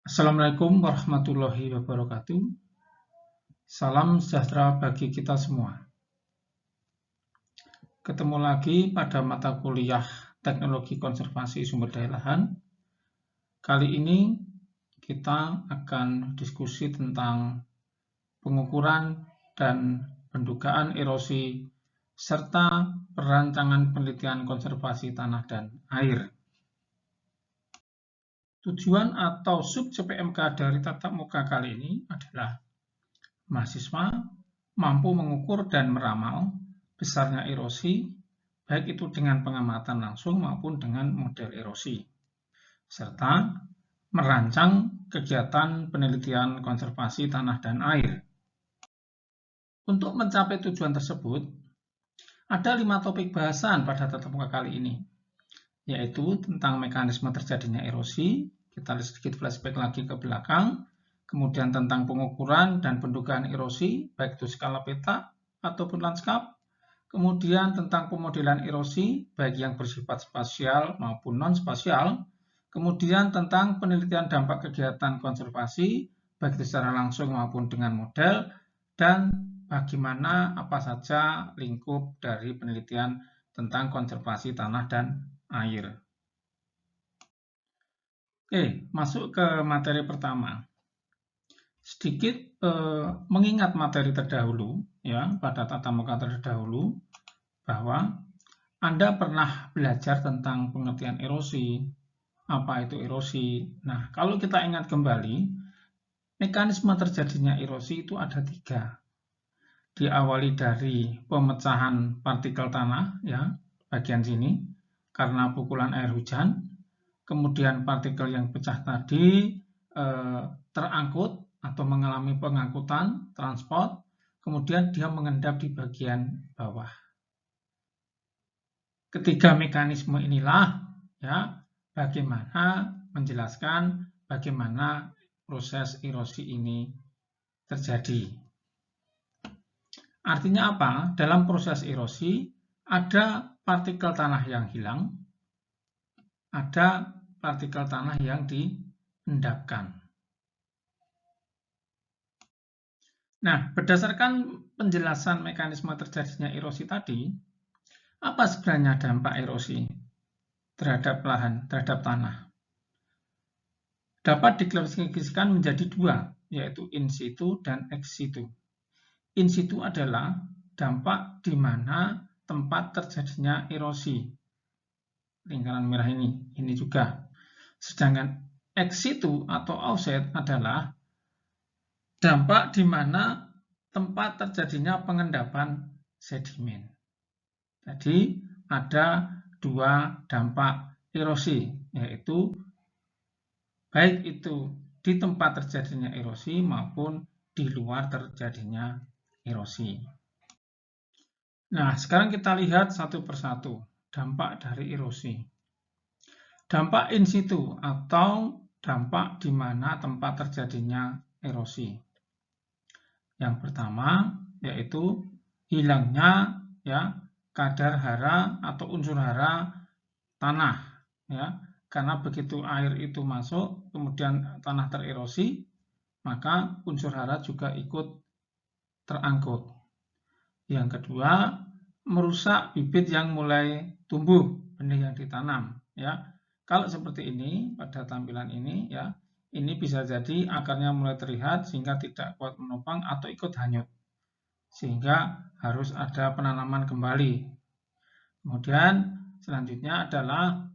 Assalamualaikum warahmatullahi wabarakatuh. Salam sejahtera bagi kita semua. Ketemu lagi pada mata kuliah Teknologi Konservasi Sumber Daya Lahan. Kali ini kita akan diskusi tentang pengukuran dan pendugaan erosi serta perancangan penelitian konservasi tanah dan air. Tujuan atau sub-CPMK dari tatap muka kali ini adalah mahasiswa mampu mengukur dan meramal besarnya erosi, baik itu dengan pengamatan langsung maupun dengan model erosi, serta merancang kegiatan penelitian konservasi tanah dan air. Untuk mencapai tujuan tersebut, ada 5 topik bahasan pada tatap muka kali ini, yaitu tentang mekanisme terjadinya erosi, kita lihat sedikit flashback lagi ke belakang, kemudian tentang pengukuran dan pendugaan erosi, baik itu skala peta ataupun lanskap, kemudian tentang pemodelan erosi, baik yang bersifat spasial maupun non-spasial, kemudian tentang penelitian dampak kegiatan konservasi, baik itu secara langsung maupun dengan model, dan bagaimana apa saja lingkup dari penelitian tentang konservasi tanah dan air. Oke, masuk ke materi pertama. Sedikit mengingat materi terdahulu, ya, pada tatap muka terdahulu, bahwa Anda pernah belajar tentang pengertian erosi, apa itu erosi. Nah, kalau kita ingat kembali, mekanisme terjadinya erosi itu ada 3. Diawali dari pemecahan partikel tanah, ya, bagian sini, karena pukulan air hujan, kemudian partikel yang pecah tadi terangkut atau mengalami pengangkutan, transport, kemudian dia mengendap di bagian bawah. Ketiga mekanisme inilah, ya, bagaimana menjelaskan bagaimana proses erosi ini terjadi. Artinya apa? Dalam proses erosi ada partikel tanah yang hilang, ada partikel tanah yang diendapkan. Nah, berdasarkan penjelasan mekanisme terjadinya erosi tadi, apa sebenarnya dampak erosi terhadap lahan, terhadap tanah? Dapat diklasifikasikan menjadi 2, yaitu in situ dan ex situ. In situ adalah dampak di mana tempat terjadinya erosi. Lingkaran merah ini juga. Sedangkan ex situ atau offset adalah dampak di mana tempat terjadinya pengendapan sedimen. Jadi ada 2 dampak erosi, yaitu baik itu di tempat terjadinya erosi maupun di luar terjadinya erosi. Nah, sekarang kita lihat satu persatu dampak dari erosi. Dampak in situ atau dampak di mana tempat terjadinya erosi. Yang pertama yaitu hilangnya, ya, kadar hara atau unsur hara tanah, ya. Karena begitu air itu masuk, kemudian tanah tererosi, maka unsur hara juga ikut terangkut. Yang kedua, merusak bibit yang mulai tumbuh, benih yang ditanam, ya. Kalau seperti ini pada tampilan ini, ya, ini bisa jadi akarnya mulai terlihat sehingga tidak kuat menopang atau ikut hanyut, sehingga harus ada penanaman kembali. Kemudian selanjutnya adalah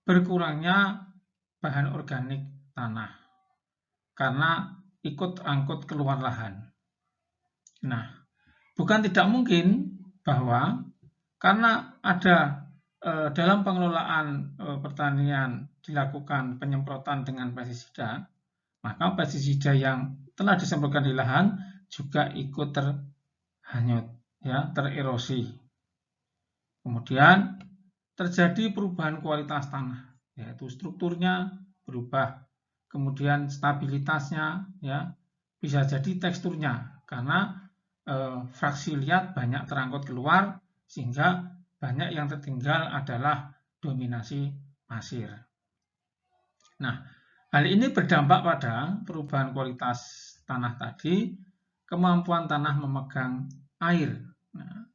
berkurangnya bahan organik tanah karena ikut angkut keluar lahan. Nah, bukan tidak mungkin bahwa karena ada dalam pengelolaan pertanian dilakukan penyemprotan dengan pestisida, maka pestisida yang telah disemprotkan di lahan juga ikut terhanyut, ya, tererosi. Kemudian terjadi perubahan kualitas tanah, yaitu strukturnya berubah, kemudian stabilitasnya, ya, bisa jadi teksturnya karena fraksi liat banyak terangkut keluar sehingga banyak yang tertinggal adalah dominasi pasir. Nah, Hal ini berdampak pada perubahan kualitas tanah tadi, kemampuan tanah memegang air,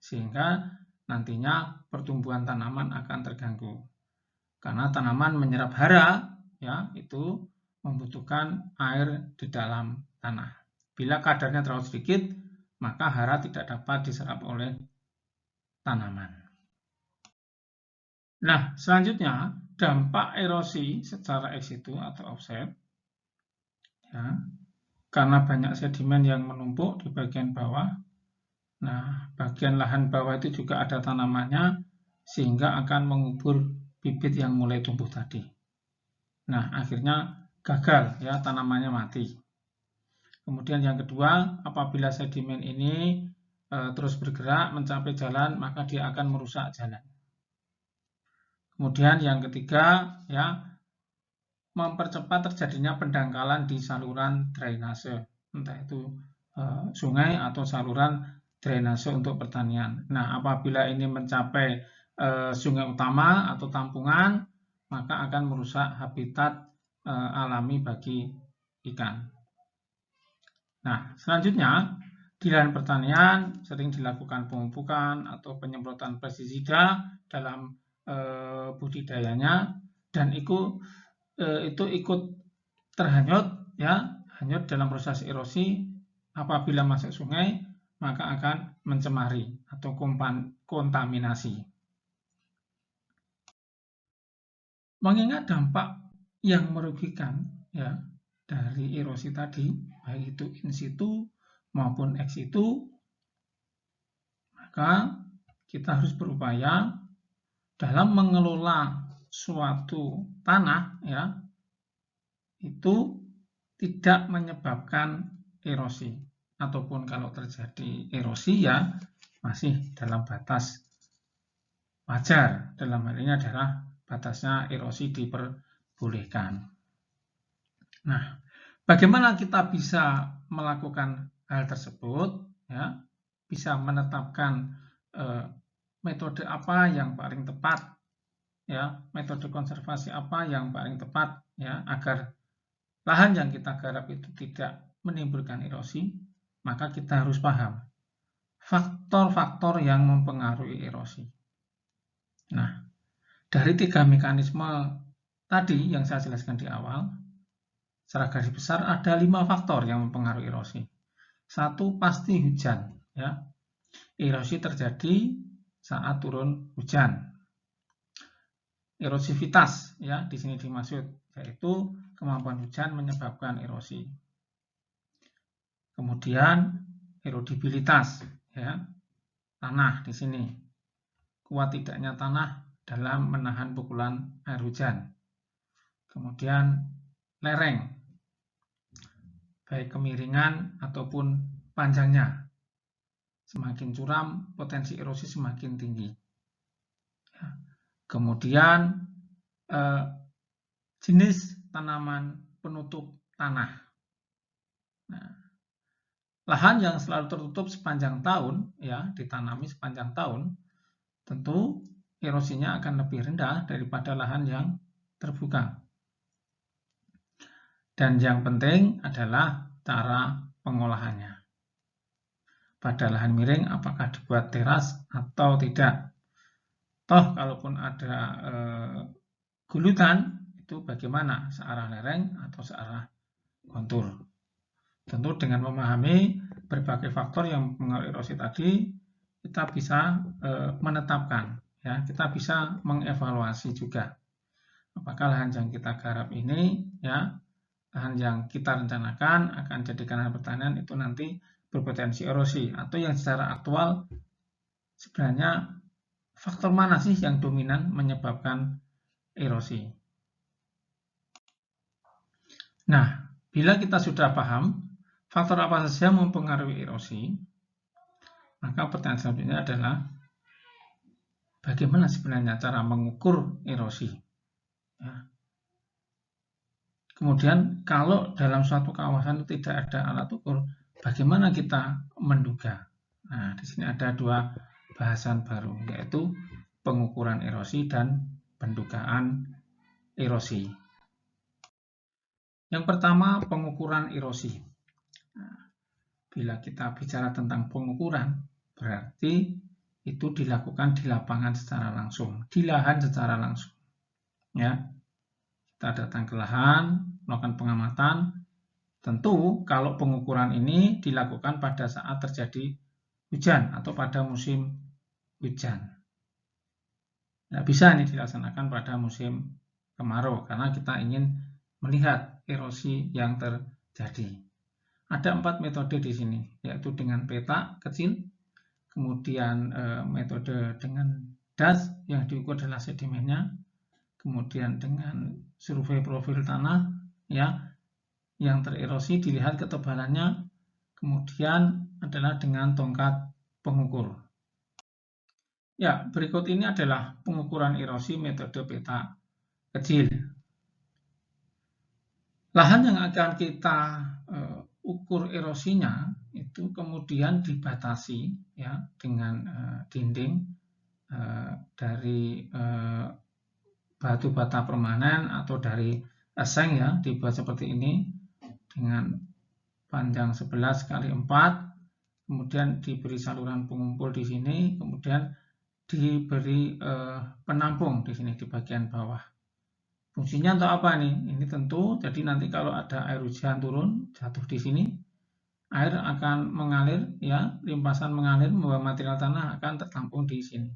sehingga nantinya pertumbuhan tanaman akan terganggu. Karena tanaman menyerap hara, ya, itu membutuhkan air di dalam tanah. Bila kadarnya terlalu sedikit, maka hara tidak dapat diserap oleh tanaman. Nah, selanjutnya dampak erosi secara ex situ atau offset, ya, karena banyak sedimen yang menumpuk di bagian bawah. Nah, bagian lahan bawah itu juga ada tanamannya, sehingga akan mengubur bibit yang mulai tumbuh tadi. Nah, akhirnya gagal, ya, tanamannya mati. Kemudian yang kedua, apabila sedimen ini terus bergerak mencapai jalan, maka dia akan merusak jalan. Kemudian yang ketiga, ya, mempercepat terjadinya pendangkalan di saluran drainase, entah itu sungai atau saluran drainase untuk pertanian. Nah, apabila ini mencapai sungai utama atau tampungan, maka akan merusak habitat alami bagi ikan. Nah, selanjutnya di lahan pertanian sering dilakukan pemupukan atau penyemprotan pestisida dalam budidayanya, dan itu ikut terhanyut, ya, hanyut dalam proses erosi. Apabila masuk sungai, maka akan mencemari atau kontaminasi. Mengingat dampak yang merugikan, ya, dari erosi tadi, baik itu in situ maupun ex situ, maka kita harus berupaya dalam mengelola suatu tanah, ya, itu tidak menyebabkan erosi, ataupun kalau terjadi erosi, ya, masih dalam batas wajar. Dalam hal ini adalah batasnya erosi diperbolehkan. Nah, bagaimana kita bisa melakukan hal tersebut? Ya, bisa menetapkan metode apa yang paling tepat, ya, metode konservasi apa yang paling tepat, ya, agar lahan yang kita garap itu tidak menimbulkan erosi. Maka kita harus paham faktor-faktor yang mempengaruhi erosi. Nah, dari 3 mekanisme tadi yang saya jelaskan di awal, secara garis besar ada 5 faktor yang mempengaruhi erosi. 1, pasti hujan, ya. Erosi terjadi saat turun hujan. Erosivitas, ya, di sini dimaksud, yaitu kemampuan hujan menyebabkan erosi. Kemudian erodibilitas, ya, tanah di sini. Kuat tidaknya tanah dalam menahan pukulan air hujan. Kemudian lereng, baik kemiringan ataupun panjangnya. Semakin curam, potensi erosi semakin tinggi. Kemudian jenis tanaman penutup tanah. Nah, lahan yang selalu tertutup sepanjang tahun, ya, ditanami sepanjang tahun, tentu erosinya akan lebih rendah daripada lahan yang terbuka. Dan yang penting adalah cara pengolahannya. Pada lahan miring, apakah dibuat teras atau tidak? Toh, kalaupun ada gulutan, itu bagaimana? Searah lereng atau searah kontur? Tentu dengan memahami berbagai faktor yang mempengaruhi erosi tadi, kita bisa menetapkan, ya, kita bisa mengevaluasi juga apakah lahan yang kita garap ini, ya, lahan yang kita rencanakan akan jadikan lahan pertanian itu nanti berpotensi erosi, atau yang secara aktual sebenarnya faktor mana sih yang dominan menyebabkan erosi. Nah, bila kita sudah paham faktor apa saja mempengaruhi erosi, maka pertanyaan selanjutnya adalah bagaimana sebenarnya cara mengukur erosi. Ya. Kemudian kalau dalam suatu kawasan tidak ada alat ukur, bagaimana kita menduga? Nah, di sini ada 2 bahasan baru, yaitu pengukuran erosi dan pendugaan erosi. Yang pertama, pengukuran erosi. Nah, bila kita bicara tentang pengukuran, berarti itu dilakukan di lapangan secara langsung, di lahan secara langsung. Ya, kita datang ke lahan, melakukan pengamatan. Tentu kalau pengukuran ini dilakukan pada saat terjadi hujan atau pada musim hujan. Tidak bisa ini dilaksanakan pada musim kemarau karena kita ingin melihat erosi yang terjadi. Ada 4 metode di sini, yaitu dengan peta kecil, kemudian metode dengan das yang diukur adalah sedimennya, kemudian dengan survei profil tanah, ya, yang tererosi dilihat ketebalannya, kemudian adalah dengan tongkat pengukur. Ya, berikut ini adalah pengukuran erosi metode peta kecil. Lahan yang akan kita ukur erosinya itu kemudian dibatasi ya dengan dinding dari batu bata permanen atau dari eseng ya, dibuat seperti ini dengan panjang 11 kali 4, kemudian diberi saluran pengumpul di sini, kemudian diberi penampung di sini di bagian bawah. Fungsinya untuk apa nih? Ini tentu jadi nanti kalau ada air hujan turun jatuh di sini, air akan mengalir ya, limpasan mengalir membawa material tanah akan tertampung di sini.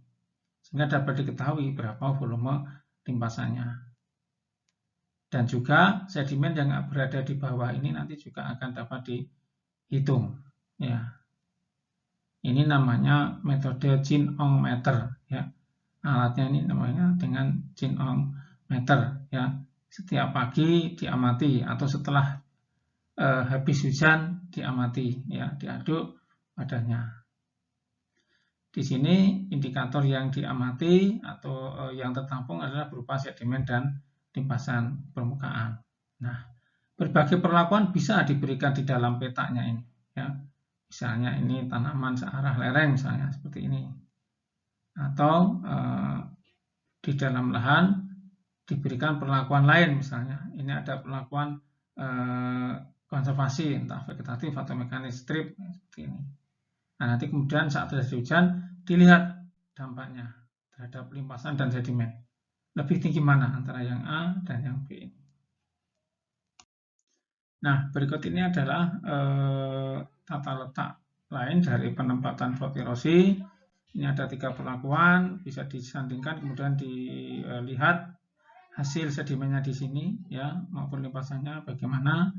Sehingga dapat diketahui berapa volume limpasannya. Dan juga sedimen yang berada di bawah ini nanti juga akan dapat dihitung ya. Ini namanya metode Chin-Ong meter ya. Alatnya ini namanya dengan Chin-Ong meter ya. Setiap pagi diamati atau setelah habis hujan diamati ya, diaduk padanya. Di sini indikator yang diamati atau yang tertampung adalah berupa sedimen dan limpasan permukaan. Nah, berbagai perlakuan bisa diberikan di dalam petanya ini ya. Misalnya ini tanaman searah lereng misalnya seperti ini. Atau di dalam lahan diberikan perlakuan lain misalnya. Ini ada perlakuan konservasi entah vegetatif atau mekanis strip seperti ini. Nah, nanti kemudian saat terjadi hujan dilihat dampaknya terhadap limpasan dan sedimen. Lebih tinggi mana antara yang A dan yang B ini. Nah, berikut ini adalah tata letak lain dari penempatan plot erosi. Ini ada 3 perlakuan, bisa disandingkan kemudian dilihat hasil sedimennya di sini ya maupun limpasannya bagaimana.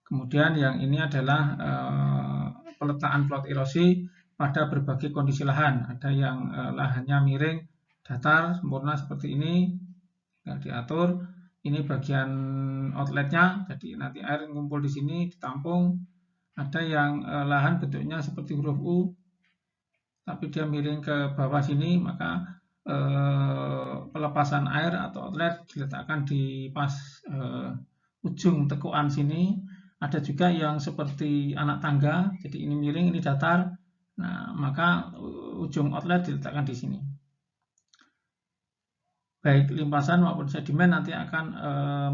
Kemudian yang ini adalah peletakan plot erosi pada berbagai kondisi lahan. Ada yang lahannya miring, datar, sempurna seperti ini, tinggal diatur. Ini bagian outletnya, jadi nanti air ngumpul di sini ditampung. Ada yang lahan bentuknya seperti huruf U, tapi dia miring ke bawah sini, maka pelepasan air atau outlet diletakkan di pas ujung tekuan sini. Ada juga yang seperti anak tangga, jadi ini miring, ini datar. Nah, maka ujung outlet diletakkan di sini. Baik limpasan maupun sedimen nanti akan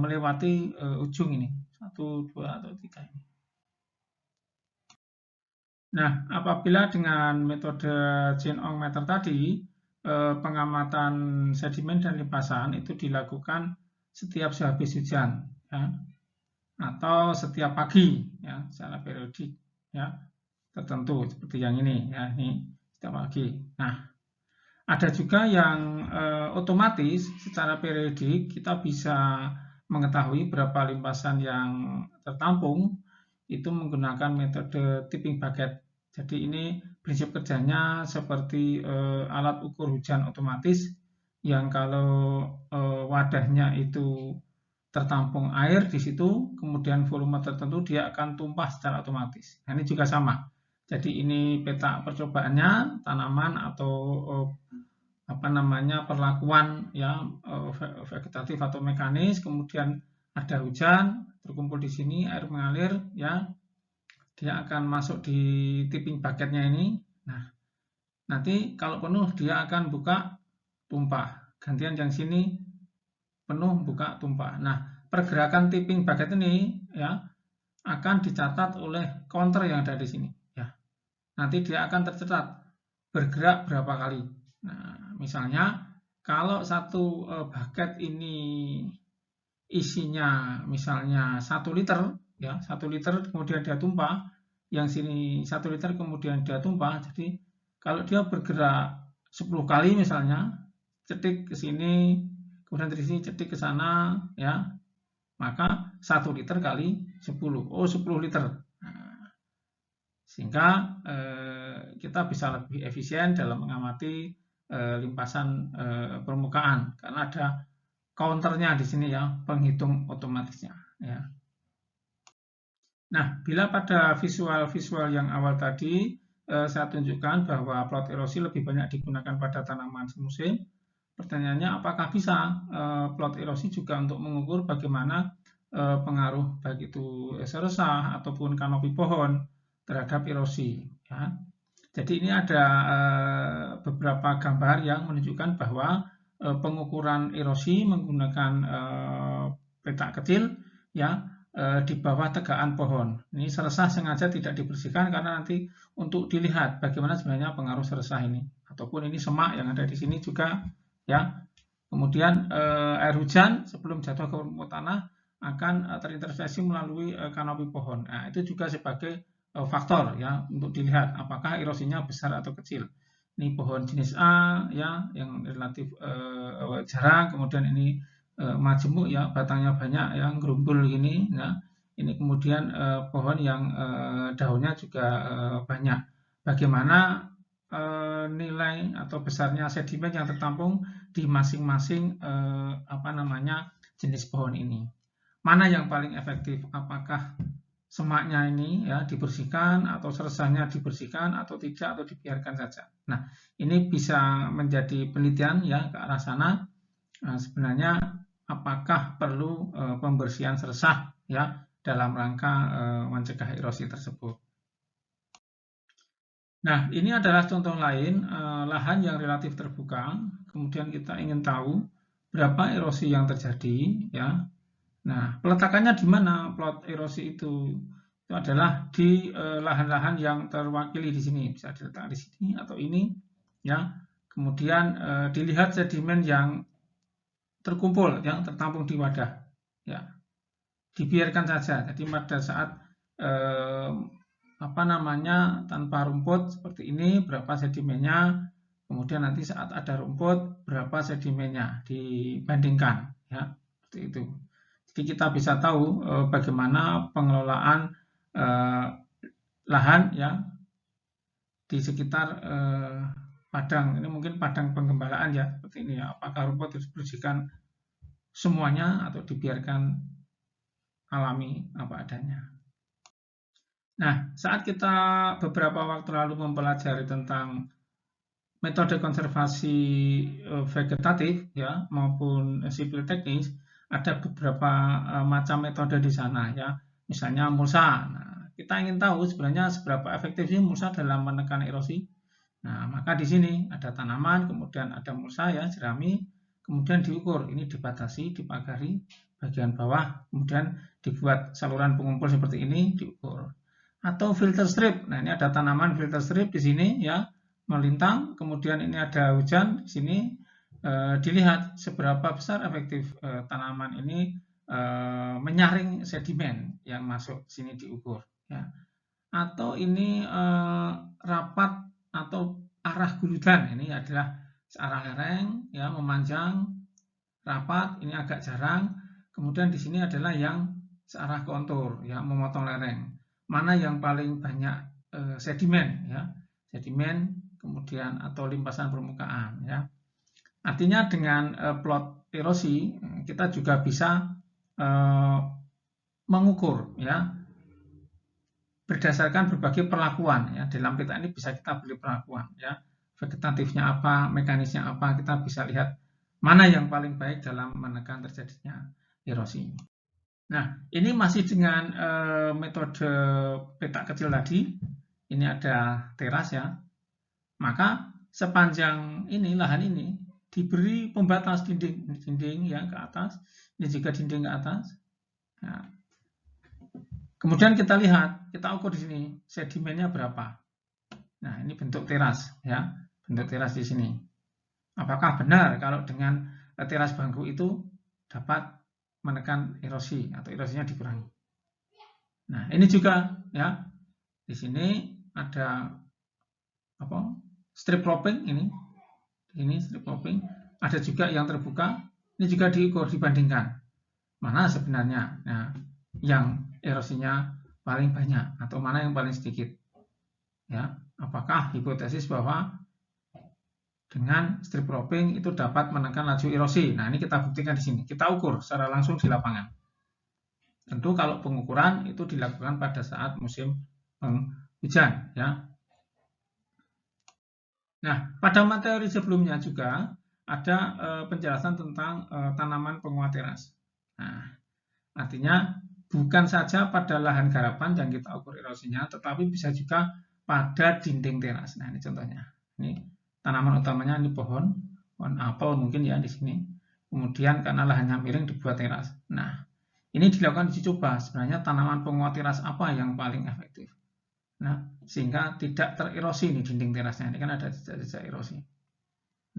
melewati ujung ini, 1, 2, atau 3 ini. Nah, apabila dengan metode Chin-Ong meter tadi, pengamatan sedimen dan limpasan itu dilakukan setiap sehabis hujan, ya, atau setiap pagi, ya, secara periodik, ya, tertentu seperti yang ini, ya, ini setiap pagi. Nah, ada juga yang otomatis secara periodik kita bisa mengetahui berapa limpasan yang tertampung itu menggunakan metode tipping bucket. Jadi ini prinsip kerjanya seperti alat ukur hujan otomatis yang kalau wadahnya itu tertampung air di situ, kemudian volume tertentu dia akan tumpah secara otomatis. Nah, ini juga sama. Jadi ini peta percobaannya tanaman atau perlakuan ya vegetatif atau mekanis, kemudian ada hujan terkumpul di sini, air mengalir ya, dia akan masuk di tipping bucketnya ini. Nah, nanti kalau penuh dia akan buka tumpah, gantian yang sini penuh buka tumpah. Nah, pergerakan tipping bucket ini ya akan dicatat oleh counter yang ada di sini ya. Nanti dia akan tercatat bergerak berapa kali. Nah, misalnya kalau satu bucket ini isinya misalnya 1 liter ya, 1 liter kemudian dia tumpah, yang sini 1 liter kemudian dia tumpah. Jadi kalau dia bergerak 10 kali misalnya, cetik ke sini, kemudian dari sini cetik ke sana ya, maka 1 liter kali 10. Oh, 10 liter. Nah, sehingga kita bisa lebih efisien dalam mengamati limpasan permukaan karena ada counternya di sini ya, penghitung otomatisnya ya. Nah, bila pada visual-visual yang awal tadi saya tunjukkan bahwa plot erosi lebih banyak digunakan pada tanaman semusim, pertanyaannya apakah bisa plot erosi juga untuk mengukur bagaimana pengaruh baik itu seresah ataupun kanopi pohon terhadap erosi ya. Jadi ini ada beberapa gambar yang menunjukkan bahwa pengukuran erosi menggunakan peta kecil ya di bawah tegakan pohon. Ini seresah sengaja tidak dibersihkan karena nanti untuk dilihat bagaimana sebenarnya pengaruh seresah ini. Ataupun ini semak yang ada di sini juga ya. Kemudian air hujan sebelum jatuh ke permukaan tanah akan terinterseksi melalui kanopi pohon. Nah, itu juga sebagai faktor ya untuk dilihat apakah erosinya besar atau kecil. Ini pohon jenis A ya yang relatif jarang, kemudian ini majemuk ya, batangnya banyak yang gerumbul gini ya. Ini kemudian pohon yang daunnya juga banyak. Bagaimana nilai atau besarnya sedimen yang tertampung di masing-masing jenis pohon ini. Mana yang paling efektif? Apakah semaknya ini ya dibersihkan atau seresahnya dibersihkan atau tidak atau dibiarkan saja. Nah, ini bisa menjadi penelitian ya ke arah sana. Nah, sebenarnya apakah perlu pembersihan seresah ya dalam rangka mencegah erosi tersebut. Nah, ini adalah contoh lain lahan yang relatif terbuka. Kemudian kita ingin tahu berapa erosi yang terjadi ya. Nah, peletakannya di mana plot erosi itu? Itu adalah di lahan-lahan yang terwakili di sini. Bisa diletakkan di sini atau ini ya. Kemudian dilihat sedimen yang terkumpul, yang tertampung di wadah. Ya. Dibiarkan saja. Jadi pada saat tanpa rumput seperti ini berapa sedimennya, kemudian nanti saat ada rumput berapa sedimennya dibandingkan ya. Seperti itu. Jadi kita bisa tahu bagaimana pengelolaan lahan ya di sekitar padang. Ini mungkin padang penggembalaan ya seperti ini ya. Apakah rumput harus dibersihkan semuanya atau dibiarkan alami apa adanya. Nah, saat kita beberapa waktu lalu mempelajari tentang metode konservasi vegetatif ya maupun sipil teknis, ada beberapa macam metode di sana ya. Misalnya mulsa. Nah, kita ingin tahu sebenarnya seberapa efektif sih mulsa dalam menekan erosi. Nah, maka di sini ada tanaman, kemudian ada mulsa ya, jerami, kemudian diukur. Ini dibatasi, dipagari bagian bawah, kemudian dibuat saluran pengumpul seperti ini, diukur. Atau filter strip. Nah, ini ada tanaman filter strip di sini ya, melintang, kemudian ini ada hujan di sini. Dilihat seberapa besar efektif tanaman ini menyaring sedimen yang masuk sini diukur ya. Atau ini rapat atau arah guludan, ini adalah searah lereng ya, memanjang rapat, ini agak jarang. Kemudian di sini adalah yang searah kontur ya, memotong lereng. Mana yang paling banyak sedimen ya, sedimen kemudian atau limpasan permukaan ya. Artinya dengan plot erosi kita juga bisa mengukur ya berdasarkan berbagai perlakuan ya. Dalam peta ini bisa kita beri perlakuan ya. Vegetatifnya apa, mekanisnya apa, kita bisa lihat mana yang paling baik dalam menekan terjadinya erosi. Nah, ini masih dengan metode peta kecil tadi. Ini ada teras ya. Maka sepanjang ini lahan ini diberi pembatas dinding ya ke atas, ini juga dinding ke atas. Nah, kemudian kita lihat, kita ukur di sini sedimennya berapa. Nah, ini bentuk teras ya, bentuk teras di sini. Apakah benar kalau dengan teras bangku itu dapat menekan erosi atau erosinya dikurangi? Nah, ini juga ya. Di sini ada apa? Strip cropping ini. Ini strip cropping. Ada juga yang terbuka. Ini juga diukur, dibandingkan. Mana sebenarnya yang erosinya paling banyak atau mana yang paling sedikit. Ya, apakah hipotesis bahwa dengan strip cropping itu dapat menekan laju erosi? Nah, ini kita buktikan di sini. Kita ukur secara langsung di lapangan. Tentu kalau pengukuran itu dilakukan pada saat musim hujan, ya. Nah, pada materi sebelumnya juga ada penjelasan tentang tanaman penguat teras. Nah, artinya bukan saja pada lahan garapan yang kita ukur erosinya, tetapi bisa juga pada dinding teras. Nah, ini contohnya. Ini tanaman utamanya ini pohon apel mungkin ya di sini. Kemudian karena lahannya miring dibuat teras. Nah, ini dilakukan uji coba. Sebenarnya tanaman penguat teras apa yang paling efektif? Nah, sehingga tidak tererosi nih dinding terasnya. Ini kan ada jejak-jejak erosi.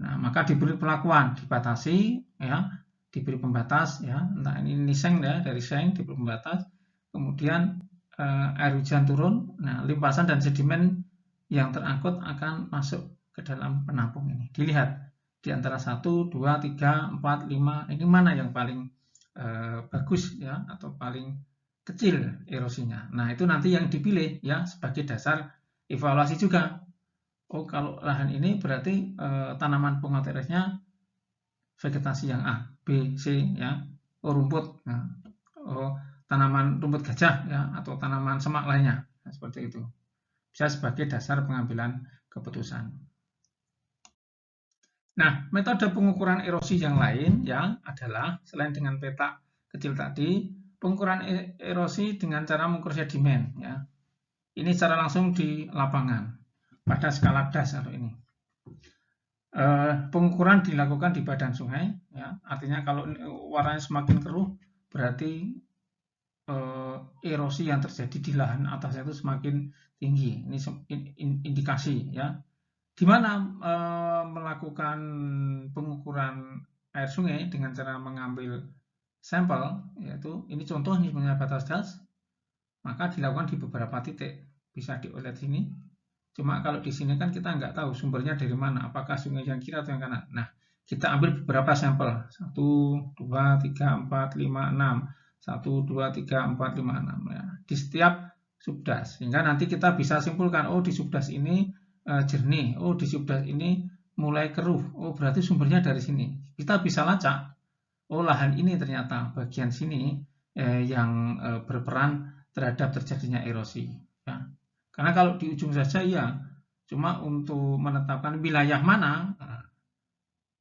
Nah, maka diberi perlakuan, dibatasi ya, diberi pembatas ya, entah ini seng ya, dari seng diberi pembatas. Kemudian air hujan turun, nah limpasan dan sedimen yang terangkut akan masuk ke dalam penampung ini. Dilihat di antara 1, 2, 3, 4, 5, ini mana yang paling bagus ya atau paling kecil erosinya. Nah, itu nanti yang dipilih ya sebagai dasar evaluasi juga. Oh, kalau lahan ini berarti tanaman penguat terasnya vegetasi yang A, B, C ya. Oh, rumput. Nah, oh, tanaman rumput gajah ya atau tanaman semak lainnya. Nah, seperti itu. Bisa sebagai dasar pengambilan keputusan. Nah, metode pengukuran erosi yang lain ya adalah selain dengan peta kecil tadi, pengukuran erosi dengan cara mengukur sedimen ya. Ini secara langsung di lapangan pada skala das atau ini. Pengukuran dilakukan di badan sungai ya. Artinya kalau warnanya semakin keruh berarti erosi yang terjadi di lahan atasnya itu semakin tinggi. Ini indikasi ya. Di mana melakukan pengukuran air sungai dengan cara mengambil sampel, yaitu ini contoh ini sebenarnya batas das, maka dilakukan di beberapa titik. Bisa dilihat sini. Cuma kalau di sini kan kita nggak tahu sumbernya dari mana, apakah sungai yang kiri atau yang kanan. Nah, kita ambil beberapa sampel. 1, 2, 3, 4, 5, 6. 1, 2, 3, 4, 5, 6. Ya. Di setiap subdas. Sehingga nanti kita bisa simpulkan, oh di subdas ini jernih, oh di subdas ini mulai keruh, oh berarti sumbernya dari sini. Kita bisa lacak, oh lahan ini ternyata bagian sini yang berperan terhadap terjadinya erosi. Ya. Karena kalau di ujung saja ya, cuma untuk menetapkan wilayah mana.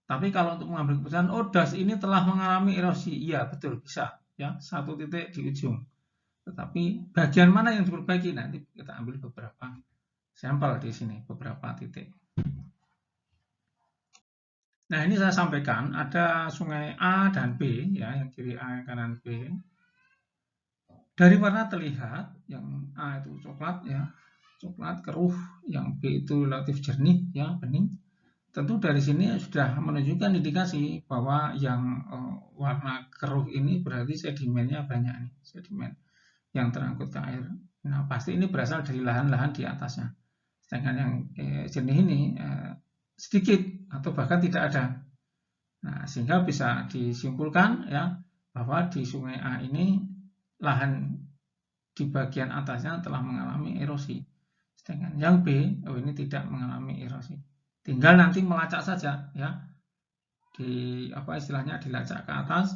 Tapi kalau untuk mengambil keputusan, oh das ini telah mengalami erosi, iya betul bisa, ya 1 titik di ujung. Tetapi bagian mana yang diperbaiki nanti kita ambil beberapa sampel di sini, beberapa titik. Nah, ini saya sampaikan ada sungai A dan B, ya, yang kiri A, yang kanan B. Dari warna terlihat, yang A itu coklat, ya, coklat keruh, yang B itu relatif jernih, ya, bening. Tentu dari sini sudah menunjukkan indikasi bahwa yang warna keruh ini berarti sedimennya banyak nih, sedimen yang terangkut ke air. Nah, pasti ini berasal dari lahan-lahan di atasnya. Sedangkan yang jernih ini sedikit atau bahkan tidak ada. Nah, sehingga bisa disimpulkan ya bahwa di Sungai A ini lahan di bagian atasnya telah mengalami erosi. Sedangkan yang B, oh ini tidak mengalami erosi. Tinggal nanti melacak saja ya. Di apa istilahnya dilacak ke atas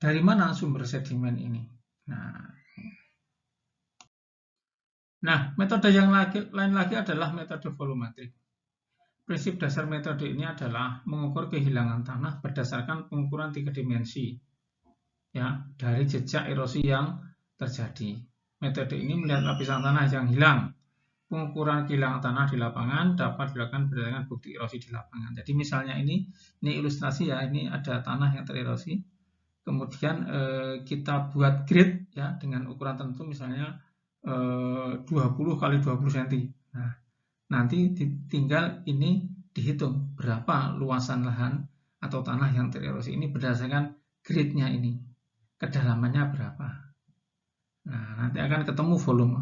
dari mana sumber sedimen ini. Nah, metode yang lain lagi adalah metode volumetrik. Prinsip dasar metode ini adalah mengukur kehilangan tanah berdasarkan pengukuran 3 dimensi ya, dari jejak erosi yang terjadi. Metode ini melihat lapisan tanah yang hilang. Pengukuran kehilangan tanah di lapangan dapat dilakukan berdasarkan bukti erosi di lapangan. Jadi misalnya ini ilustrasi ya, ini ada tanah yang tererosi. kemudian kita buat grid ya dengan ukuran tertentu, misalnya 20 kali 20 cm. Nah, nanti tinggal ini dihitung berapa luasan lahan atau tanah yang tererosi ini berdasarkan gridnya ini, kedalamannya berapa. Nah, nanti akan ketemu volume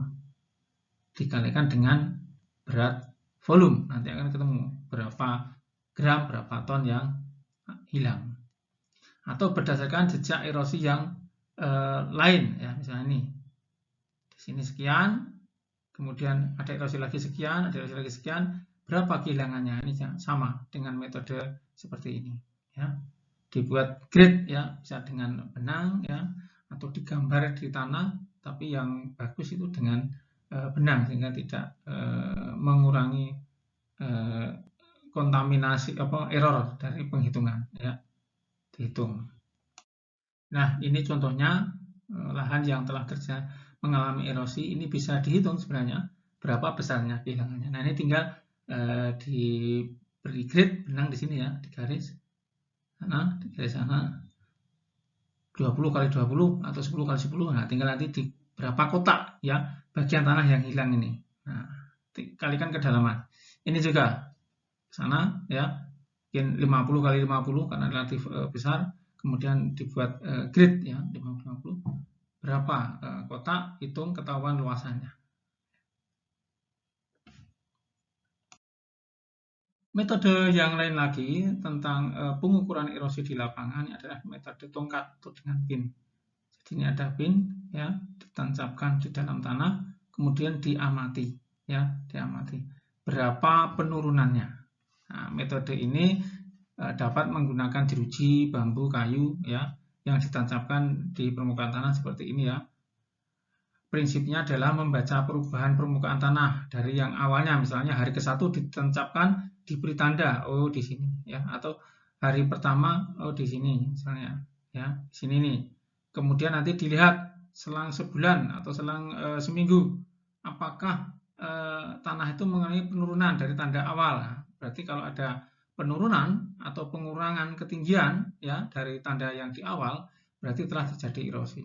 dikalikan dengan berat volume, nanti akan ketemu berapa gram, berapa ton yang hilang. Atau berdasarkan jejak erosi yang lain ya, misalnya ini di sini sekian, kemudian ada erosi lagi sekian, ada erosi lagi sekian, berapa kehilangannya. Ini sama dengan metode seperti ini ya, dibuat grid ya, bisa dengan benang ya, atau digambar di tanah, tapi yang bagus itu dengan benang sehingga tidak mengurangi kontaminasi error dari penghitungan ya, dihitung. Nah, ini contohnya lahan yang telah mengalami erosi, ini bisa dihitung sebenarnya berapa besarnya kehilangannya. Nah, ini tinggal diberi grid benang di sini ya, di garis sana 20 kali 20 atau 10 kali 10. Nah, tinggal nanti di berapa kotak ya bagian tanah yang hilang ini. Nah, dikalikan kedalaman. Ini juga sana ya, mungkin 50 kali 50 karena relatif besar. Kemudian dibuat grid ya, 50 berapa kotak, hitung ketahuan luasannya. Metode yang lain lagi tentang pengukuran erosi di lapangan adalah metode tongkat atau dengan pin. Jadi ini ada pin ya, ditancapkan di dalam tanah, kemudian diamati ya, diamati berapa penurunannya. Nah, metode ini dapat menggunakan jeruji, bambu, kayu ya, yang ditancapkan di permukaan tanah seperti ini ya. Prinsipnya adalah membaca perubahan permukaan tanah dari yang awalnya, misalnya hari ke-1 ditancapkan, diberi tanda, oh di sini ya, atau hari pertama, oh di sini misalnya ya, di sini nih. Kemudian nanti dilihat selang sebulan atau selang seminggu, apakah tanah itu mengalami penurunan dari tanda awal. Nah, berarti kalau ada penurunan atau pengurangan ketinggian ya dari tanda yang di awal, berarti telah terjadi erosi.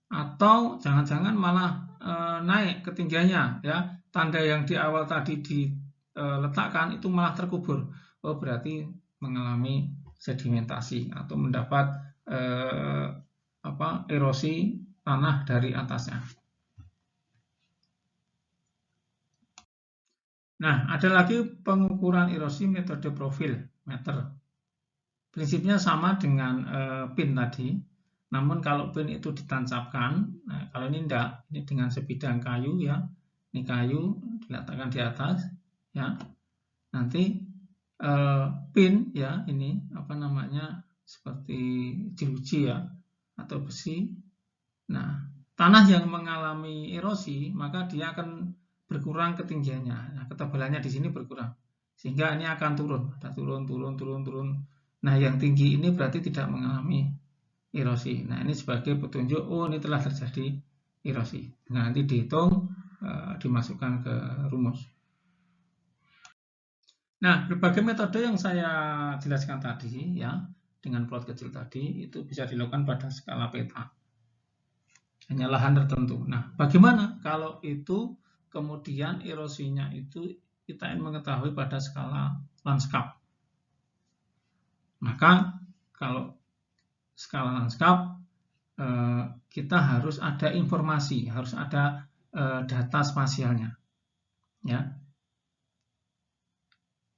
Atau jangan-jangan malah naik ketinggiannya ya, tanda yang di awal tadi diletakkan itu malah terkubur, oh berarti mengalami sedimentasi atau mendapat erosi tanah dari atasnya. Nah, ada lagi pengukuran erosi metode profil meter. Prinsipnya sama dengan pin tadi, namun kalau pin itu ditancapkan, nah kalau ini enggak, ini dengan sebidang kayu ya, ini kayu diletakkan di atas ya, nanti pin ya, ini seperti jeruji ya atau besi. Nah, tanah yang mengalami erosi maka dia akan berkurang ketinggiannya. Nah, ketebalannya di sini berkurang sehingga ini akan turun, turun. Nah, yang tinggi ini berarti tidak mengalami erosi. Nah, ini sebagai petunjuk, oh ini telah terjadi erosi. Nah, nanti dihitung, dimasukkan ke rumus. Nah, berbagai metode yang saya jelaskan tadi ya, dengan plot kecil tadi, itu bisa dilakukan pada skala peta. Hanya lahan tertentu. Nah, bagaimana kalau itu kemudian erosinya itu kita ingin mengetahui pada skala lanskap? Maka kalau skala lanskap kita harus ada informasi, harus ada data spasialnya. Ya.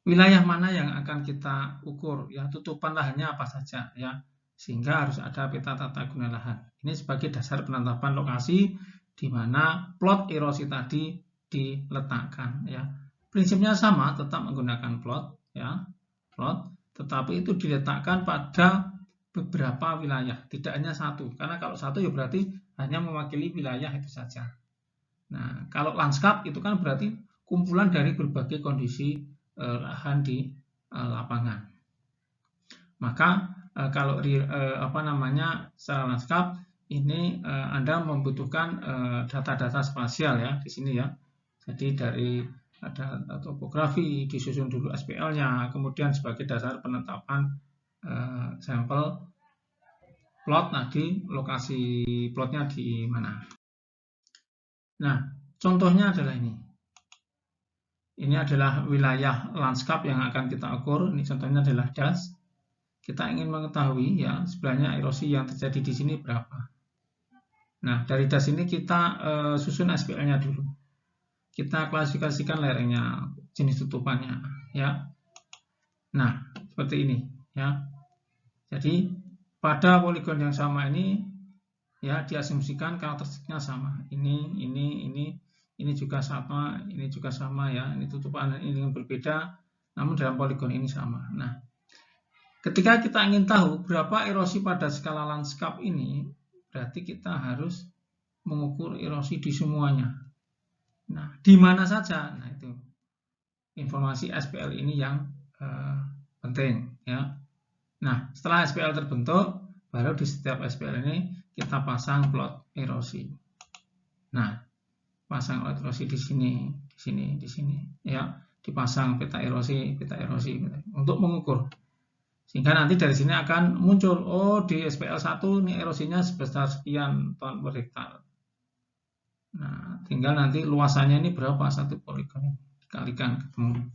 Wilayah mana yang akan kita ukur? Ya, tutupan lahannya apa saja ya. Sehingga harus ada peta tata guna lahan. Ini sebagai dasar penetapan lokasi di mana plot erosi tadi diletakkan ya. Prinsipnya sama, tetap menggunakan plot ya. Plot, tetapi itu diletakkan pada beberapa wilayah, tidak hanya satu. Karena kalau satu ya berarti hanya mewakili wilayah itu saja. Nah, kalau lanskap itu kan berarti kumpulan dari berbagai kondisi lahan di lapangan. Maka kalau secara lanskap ini Anda membutuhkan data-data spasial ya di sini ya. Jadi dari ada topografi, disusun dulu SPL-nya, kemudian sebagai dasar penetapan sampel plot tadi lokasi plotnya di mana. Nah, contohnya adalah ini. Ini adalah wilayah lanskap yang akan kita ukur. Ini contohnya adalah das. Kita ingin mengetahui ya sebenarnya erosi yang terjadi di sini berapa. Nah, dari das ini kita susun SPL-nya dulu. Kita klasifikasikan lerengnya, jenis tutupannya, ya. Nah, seperti ini, ya. Jadi pada poligon yang sama ini, ya diasumsikan karakteristiknya sama. Ini juga sama, ini juga sama, ya. Ini tutupan ini berbeda, namun dalam poligon ini sama. Nah, ketika kita ingin tahu berapa erosi pada skala lanskap ini, berarti kita harus mengukur erosi di semuanya. Nah, di mana saja? Nah, itu informasi SPL ini yang penting, ya. Nah, setelah SPL terbentuk, baru di setiap SPL ini kita pasang plot erosi. Nah, pasang plot erosi di sini, ya, dipasang peta erosi untuk mengukur. Sehingga nanti dari sini akan muncul, oh di SPL 1 ini erosinya sebesar sekian ton per hektar. Nah, tinggal nanti luasannya ini berapa satu poligon ini, dikalikan ketemu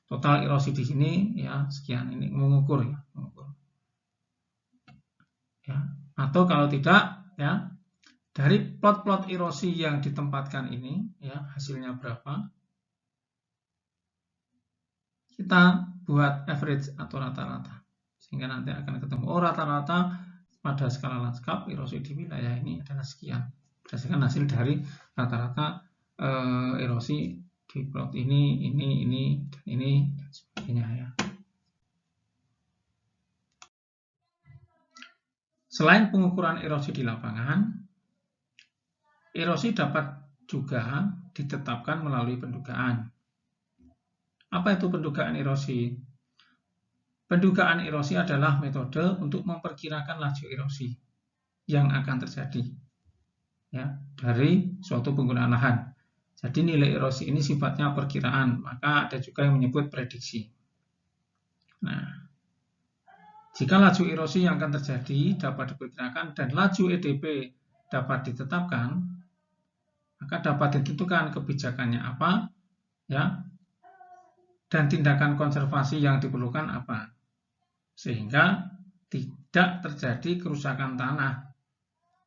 total erosi di sini ya sekian, ini mengukur ya, mengukur. Ya. Atau kalau tidak ya dari plot-plot erosi yang ditempatkan ini ya hasilnya berapa, kita buat average atau rata-rata sehingga nanti akan ketemu oh rata-rata pada skala lanskap erosi di wilayah ini adalah sekian berdasarkan hasil dari rata-rata erosi di plot ini, dan sebagainya ya. Selain pengukuran erosi di lapangan, erosi dapat juga ditetapkan melalui pendugaan. Apa itu pendugaan erosi? Pendugaan erosi adalah metode untuk memperkirakan laju erosi yang akan terjadi ya, dari suatu penggunaan lahan. Jadi nilai erosi ini sifatnya perkiraan, maka ada juga yang menyebut prediksi. Nah, jika laju erosi yang akan terjadi dapat diperkirakan dan laju EDP dapat ditetapkan, maka dapat ditentukan kebijakannya apa, ya, dan tindakan konservasi yang diperlukan apa, sehingga tidak terjadi kerusakan tanah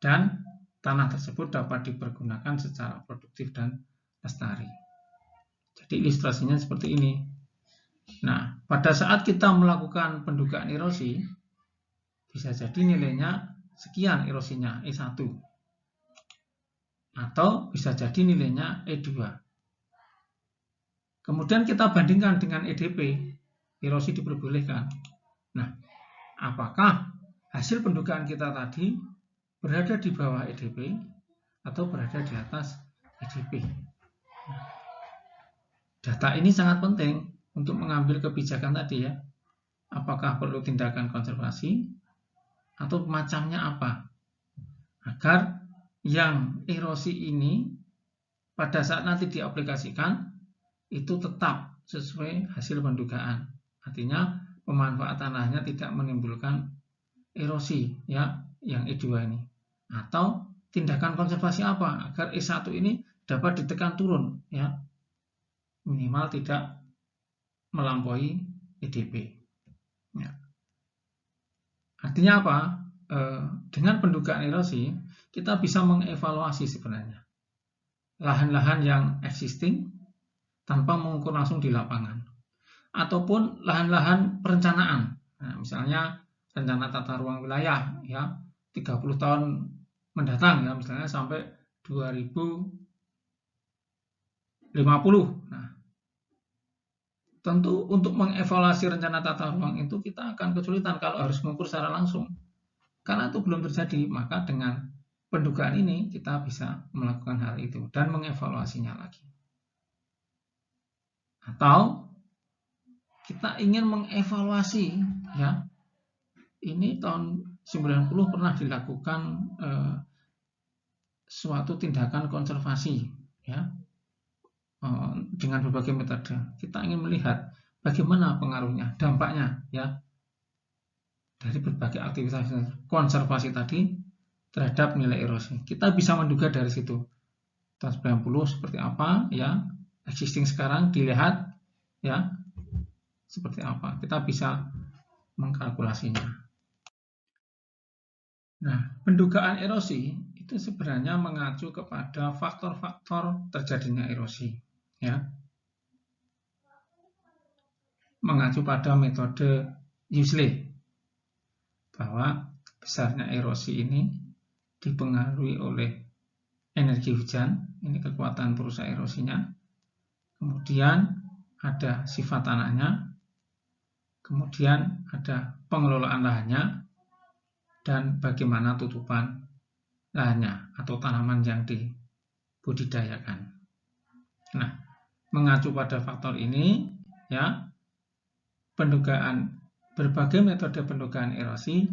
dan tanah tersebut dapat dipergunakan secara produktif dan lestari. Jadi ilustrasinya seperti ini. Nah, pada saat kita melakukan pendugaan erosi, bisa jadi nilainya sekian erosinya, E1. Atau bisa jadi nilainya E2. Kemudian kita bandingkan dengan EDP, erosi diperbolehkan. Nah, apakah hasil pendugaan kita tadi berada di bawah EDP atau berada di atas EDP? Data ini sangat penting untuk mengambil kebijakan tadi ya. Apakah perlu tindakan konservasi atau macamnya apa? Agar yang erosi ini pada saat nanti diaplikasikan itu tetap sesuai hasil pendugaan. Artinya pemanfaatan tanahnya tidak menimbulkan erosi ya yang E2 ini. Atau tindakan konservasi apa agar E1 ini dapat ditekan turun ya. Minimal tidak melampaui EDP. Ya. Artinya apa? Dengan pendugaan erosi kita bisa mengevaluasi sebenarnya lahan-lahan yang existing tanpa mengukur langsung di lapangan, ataupun lahan-lahan perencanaan. Nah, misalnya rencana tata ruang wilayah ya 30 tahun mendatang ya misalnya sampai 2050. Nah, tentu untuk mengevaluasi rencana tata ruang itu kita akan kesulitan kalau harus mengukur secara langsung. Karena itu belum terjadi, maka dengan pendugaan ini kita bisa melakukan hal itu dan mengevaluasinya lagi. Atau kita ingin mengevaluasi ya. Ini tahun 90 pernah dilakukan suatu tindakan konservasi ya. Dengan berbagai metode. Kita ingin melihat bagaimana pengaruhnya, dampaknya ya. dari berbagai aktivitas konservasi tadi terhadap nilai erosi. Kita bisa menduga dari situ. Tahun 90 seperti apa ya, existing sekarang dilihat ya seperti apa. Kita bisa mengkalkulasinya. Nah, pendugaan erosi itu sebenarnya mengacu kepada faktor-faktor terjadinya erosi ya. Mengacu pada metode Useley bahwa besarnya erosi ini dipengaruhi oleh energi hujan, ini kekuatan perusak erosinya, kemudian ada sifat tanahnya, kemudian ada pengelolaan lahannya, dan bagaimana tutupan lahannya atau tanaman yang dibudidayakan. Nah, mengacu pada faktor ini, ya, berbagai metode pendugaan erosi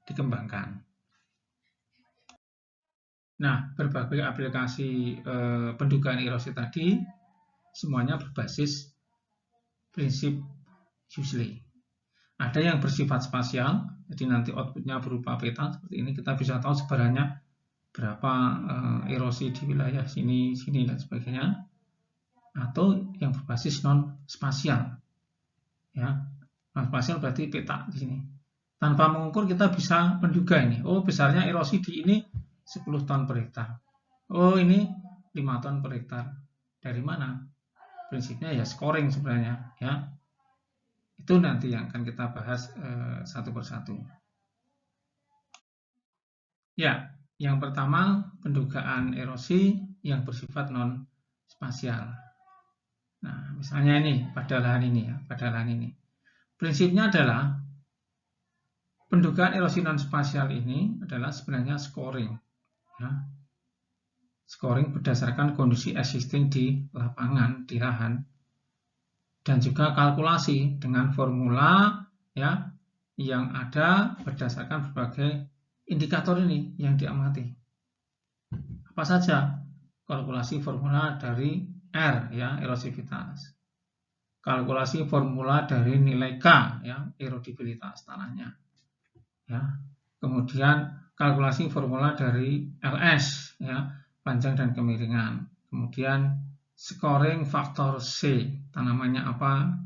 dikembangkan. Nah, berbagai aplikasi pendugaan erosi tadi semuanya berbasis prinsip Useley. Ada yang bersifat spasial, jadi nanti outputnya berupa peta seperti ini, kita bisa tahu sebenarnya berapa erosi di wilayah sini, sini dan sebagainya. Atau yang berbasis non spasial, ya. Non spasial berarti peta di sini. Tanpa mengukur kita bisa menduga ini. Oh, besarnya erosi di ini 10 ton per hektar. Oh, ini 5 ton per hektar. Dari mana? Prinsipnya ya scoring sebenarnya, ya. Itu nanti yang akan kita bahas satu persatu. Ya, yang pertama pendugaan erosi yang bersifat non spasial. Nah, misalnya ini pada lahan ini ya, pada lahan ini. Prinsipnya adalah pendugaan erosi non spasial ini adalah sebenarnya scoring, ya. Scoring berdasarkan kondisi existing di lapangan, di lahan, dan juga kalkulasi dengan formula ya yang ada berdasarkan berbagai indikator ini yang diamati. Apa saja? Kalkulasi formula dari R ya, erosivitas. Kalkulasi formula dari nilai K ya, erodibilitas tanahnya. Ya. Kemudian kalkulasi formula dari LS ya, panjang dan kemiringan. Kemudian scoring faktor C, tanamannya apa,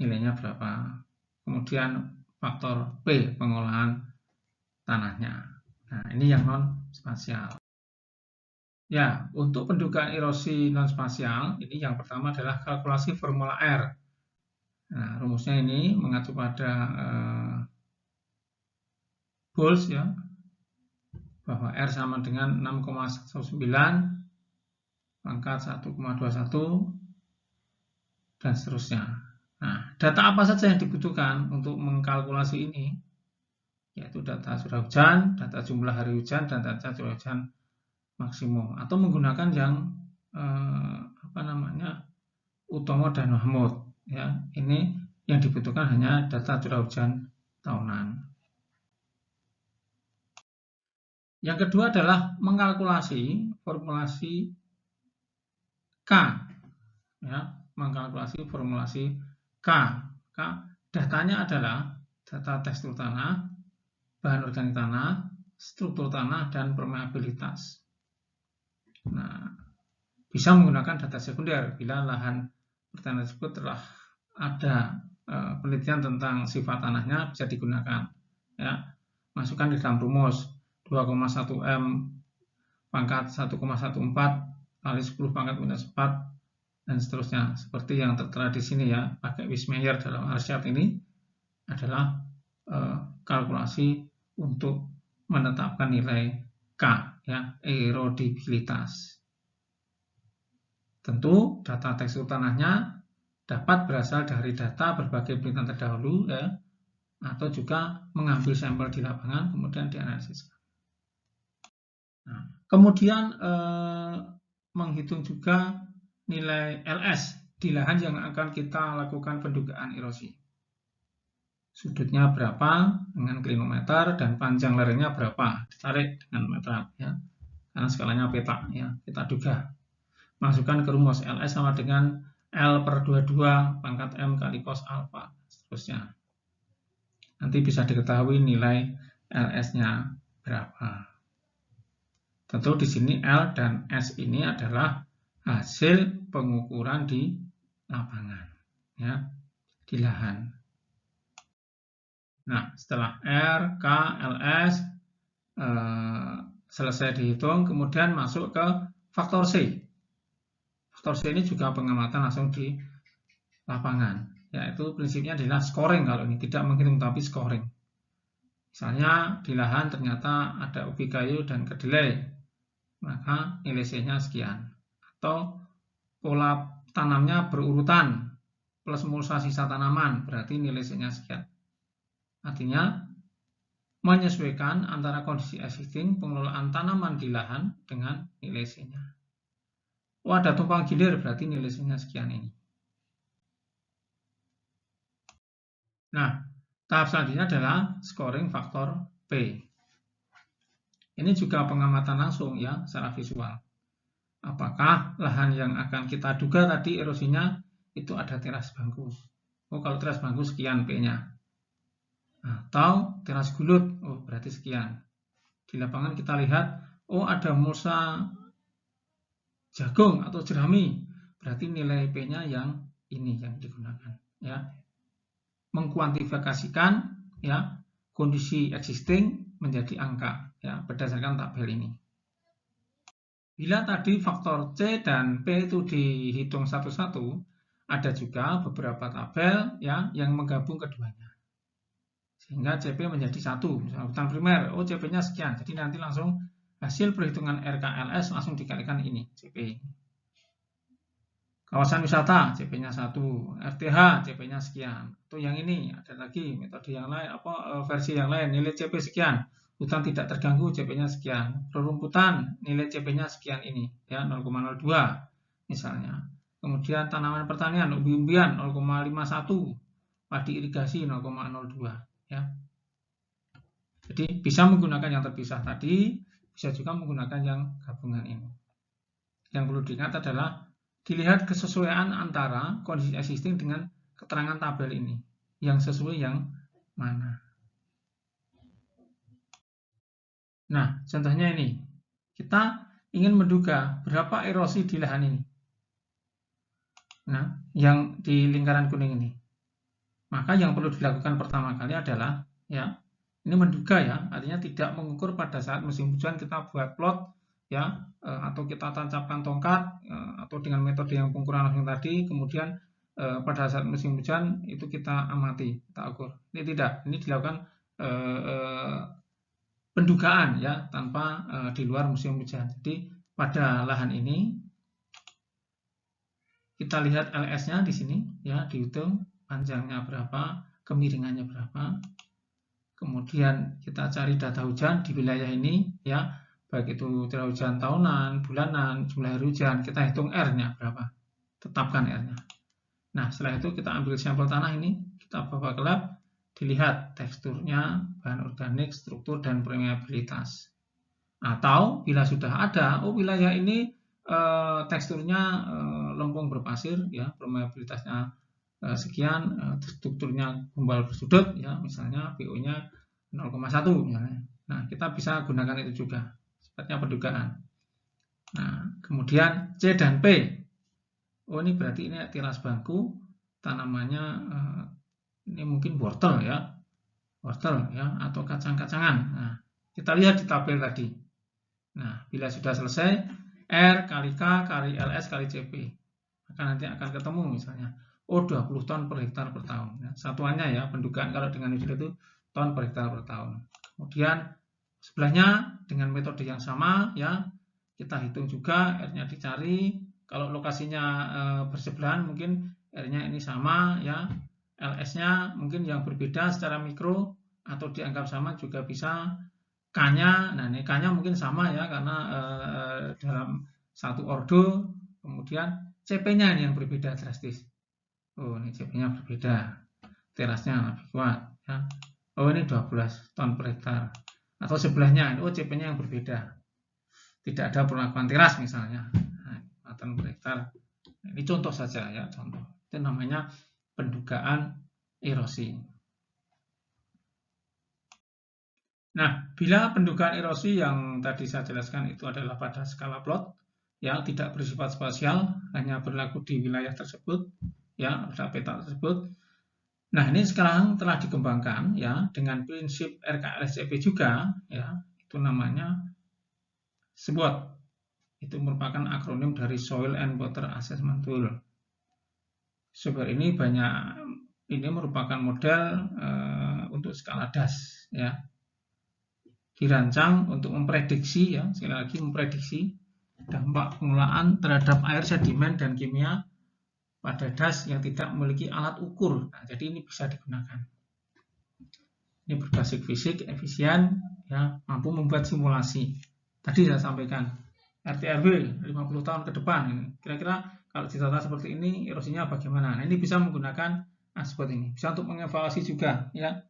nilainya berapa. Kemudian faktor P, pengolahan tanahnya. Nah, ini yang non spasial. Ya, untuk pendugaan erosi non spasial, ini yang pertama adalah kalkulasi formula R. Nah, rumusnya ini mengacu pada Bowles ya, bahwa R sama dengan 6,19 pangkat 1,21 dan seterusnya. Nah, data apa saja yang dibutuhkan untuk mengkalkulasi ini? Yaitu data curah hujan, data jumlah hari hujan, dan data curah hujan maksimum, atau menggunakan yang Utomo dan Mahmud ya. Ini yang dibutuhkan hanya data curah hujan tahunan. Yang kedua adalah mengkalkulasi formulasi K ya, mengkalkulasi formulasi K. Datanya adalah data tekstur tanah, bahan organik tanah, struktur tanah, dan permeabilitas. Nah, bisa menggunakan data sekunder bila lahan pertanian tersebut telah ada penelitian tentang sifat tanahnya, bisa digunakan. Ya, masukkan di dalam rumus 2,1 M pangkat 1,14 kali 10 pangkat minus 4 dan seterusnya. Seperti yang tertera di sini ya, pakai Wismeyer dalam Arsyad ini adalah kalkulasi untuk menetapkan nilai K ya, erodibilitas. Tentu data tekstur tanahnya dapat berasal dari data berbagai penelitian terdahulu ya, atau juga mengambil sampel di lapangan kemudian dianalisis. Nah, kemudian menghitung juga nilai LS di lahan yang akan kita lakukan pendugaan erosi. Sudutnya berapa dengan kilometer dan panjang lerengnya berapa, ditarik dengan meter ya. Karena skalanya peta ya, kita duga. Masukkan ke rumus LS sama dengan L per 22 pangkat M kali cos alfa, seterusnya. Nanti bisa diketahui nilai LS-nya berapa. Tentu di sini L dan S ini adalah hasil pengukuran di lapangan, ya, di lahan. Nah, setelah R, K, LS selesai dihitung, kemudian masuk ke faktor C. Faktor C ini juga pengamatan langsung di lapangan, yaitu prinsipnya adalah scoring. Kalau ini tidak menghitung tapi scoring. Misalnya di lahan ternyata ada ubi kayu dan kedelai, maka nilai C-nya sekian. Atau pola tanamnya berurutan plus mulsa sisa tanaman, berarti nilai C-nya sekian. Artinya menyesuaikan antara kondisi existing pengelolaan tanaman di lahan dengan nilai C-nya. Oh, ada tumpang gilir, berarti nilai C-nya sekian ini. Nah, tahap selanjutnya adalah scoring faktor P. Ini juga pengamatan langsung ya, secara visual. Apakah lahan yang akan kita duga tadi erosinya itu ada teras bangku. Oh, kalau teras bangku sekian P-nya. Atau teras gulut, oh berarti sekian. Di lapangan kita lihat, oh ada mulsa jagung atau jerami, berarti nilai P-nya yang ini yang digunakan, ya. Mengkuantifikasikan ya kondisi existing menjadi angka, ya, berdasarkan tabel ini. Bila tadi faktor C dan P itu dihitung satu-satu, ada juga beberapa tabel ya yang menggabung keduanya. Sehingga CP menjadi satu, misalnya hutan primer, oh CP-nya sekian, jadi nanti langsung hasil perhitungan RKLS langsung dikalikan ini, CP. Kawasan wisata, CP-nya 1, RTH, CP-nya sekian. Itu yang ini, ada lagi metode yang lain, versi yang lain, nilai CP sekian. Hutan tidak terganggu, CP-nya sekian. Rerumputan, nilai CP-nya sekian ini, ya 0,02 misalnya. Kemudian tanaman pertanian, umbi-umbian 0,51, padi irigasi 0,02, ya. Jadi bisa menggunakan yang terpisah tadi, bisa juga menggunakan yang gabungan ini. Yang perlu diingat adalah dilihat kesesuaian antara kondisi existing dengan keterangan tabel ini. Yang sesuai yang mana. Nah, contohnya ini. Kita ingin menduga berapa erosi di lahan ini. Nah, yang di lingkaran kuning ini. Maka yang perlu dilakukan pertama kali adalah, ya, ini menduga ya, artinya tidak mengukur pada saat musim hujan kita buat plot, ya, atau kita tancapkan tongkat, atau dengan metode yang pengukuran langsung tadi, kemudian pada saat musim hujan itu kita amati, kita ukur. Ini tidak, ini dilakukan pendugaan ya, tanpa di luar musim hujan. Jadi pada lahan ini kita lihat LS-nya di sini, ya, dihitung panjangnya berapa, kemiringannya berapa. Kemudian kita cari data hujan di wilayah ini, ya, baik itu curah hujan tahunan, bulanan, jumlah hari hujan, kita hitung R-nya berapa, tetapkan R-nya. Nah, setelah itu kita ambil sampel tanah ini, kita bawa ke lab, dilihat teksturnya, bahan organik, struktur, dan permeabilitas. Atau bila sudah ada, oh wilayah ini teksturnya lempung berpasir, ya, permeabilitasnya sekian, strukturnya gumbal bersudut, ya, misalnya PO-nya 0,1 misalnya. Nah, kita bisa gunakan itu juga sifatnya pendugaan. Nah, kemudian C dan P. Oh, ini berarti ini tiras bangku, tanamannya ini mungkin wortel ya. Wortel ya, atau kacang-kacangan. Nah, kita lihat di tabel tadi. Nah, bila sudah selesai, R kali K kali LS kali CP. Maka nanti akan ketemu misalnya, oh 20 ton per hektar per tahun. Ya, satuannya ya, pendugaan kalau dengan istilah itu ton per hektar per tahun. Kemudian sebelahnya dengan metode yang sama ya, kita hitung juga R-nya dicari. Kalau lokasinya bersebelahan mungkin R-nya ini sama ya. LS-nya mungkin yang berbeda secara mikro atau dianggap sama juga bisa. K-nya, nah ini K-nya mungkin sama ya karena dalam satu ordo. Kemudian CP-nya ini yang berbeda drastis. Oh, ini CP-nya berbeda. Terasnya lebih kuat. Ya. Oh, ini 12 ton per hektar. Atau sebelahnya, oh CP-nya yang berbeda. Tidak ada perlakuan teras misalnya. Nah, ton per hektar. Ini contoh saja ya, contoh. Itu namanya pendugaan erosi. Nah, bila pendugaan erosi yang tadi saya jelaskan itu adalah pada skala plot, ya tidak bersifat spasial, hanya berlaku di wilayah tersebut, ya pada peta tersebut. Nah, ini sekarang telah dikembangkan ya dengan prinsip RKLSCP juga, ya itu namanya SWOT. Itu merupakan akronim dari Soil and Water Assessment Tool. SWOT ini merupakan model untuk skala DAS, ya. Dirancang untuk memprediksi, ya sekali lagi memprediksi dampak pengelolaan terhadap air, sedimen, dan kimia pada DAS yang tidak memiliki alat ukur. Nah, jadi ini bisa digunakan. Ini berbasis fisik, efisien, ya mampu membuat simulasi. Tadi saya sampaikan RT/RW 50 tahun ke depan. Kira-kira kalau ditata seperti ini erosinya bagaimana? Nah, ini bisa menggunakan SWOT ini. Bisa untuk mengevaluasi juga, ya.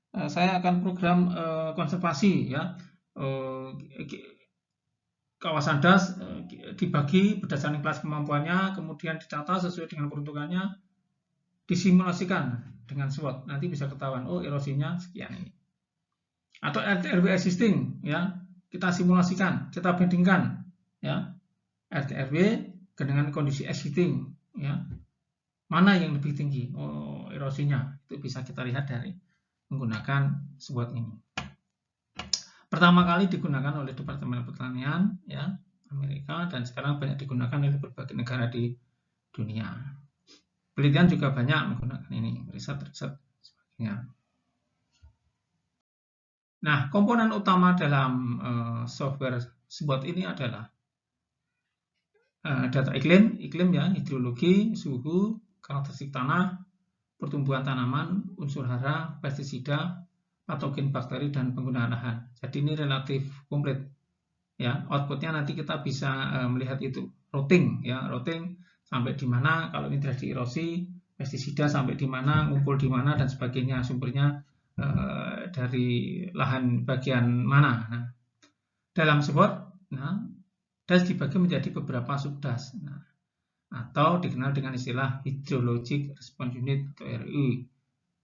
Saya akan program konservasi, ya. Kawasan DAS dibagi berdasarkan kelas kemampuannya, kemudian ditata sesuai dengan peruntukannya, disimulasikan dengan SWOT. Nanti bisa ketahuan, oh erosinya sekian ini. Atau RT/RW existing, ya kita simulasikan, kita bandingkan, ya RT/RW dengan kondisi existing, ya mana yang lebih tinggi erosinya. Itu bisa kita lihat dari menggunakan SWOT ini. Pertama kali digunakan oleh Departemen Pertanian, ya Amerika, dan sekarang banyak digunakan oleh berbagai negara di dunia. Penelitian juga banyak menggunakan ini, riset-riset sebagainya. Nah, komponen utama dalam software SWOT ini adalah data iklim, ya, hidrologi, suhu, karakteristik tanah, pertumbuhan tanaman, unsur hara, pestisida, patogen bakteri, dan penggunaan lahan. Jadi ini relatif komplit. Ya, outputnya nanti kita bisa melihat itu routing, ya routing sampai di mana, kalau ini terjadi erosi, pestisida sampai di mana, ngumpul di mana, dan sebagainya, sumbernya dari lahan bagian mana. Nah, dalam SWOT, nah, DAS dibagi menjadi beberapa subdas, nah, atau dikenal dengan istilah Hydrologic Response Unit atau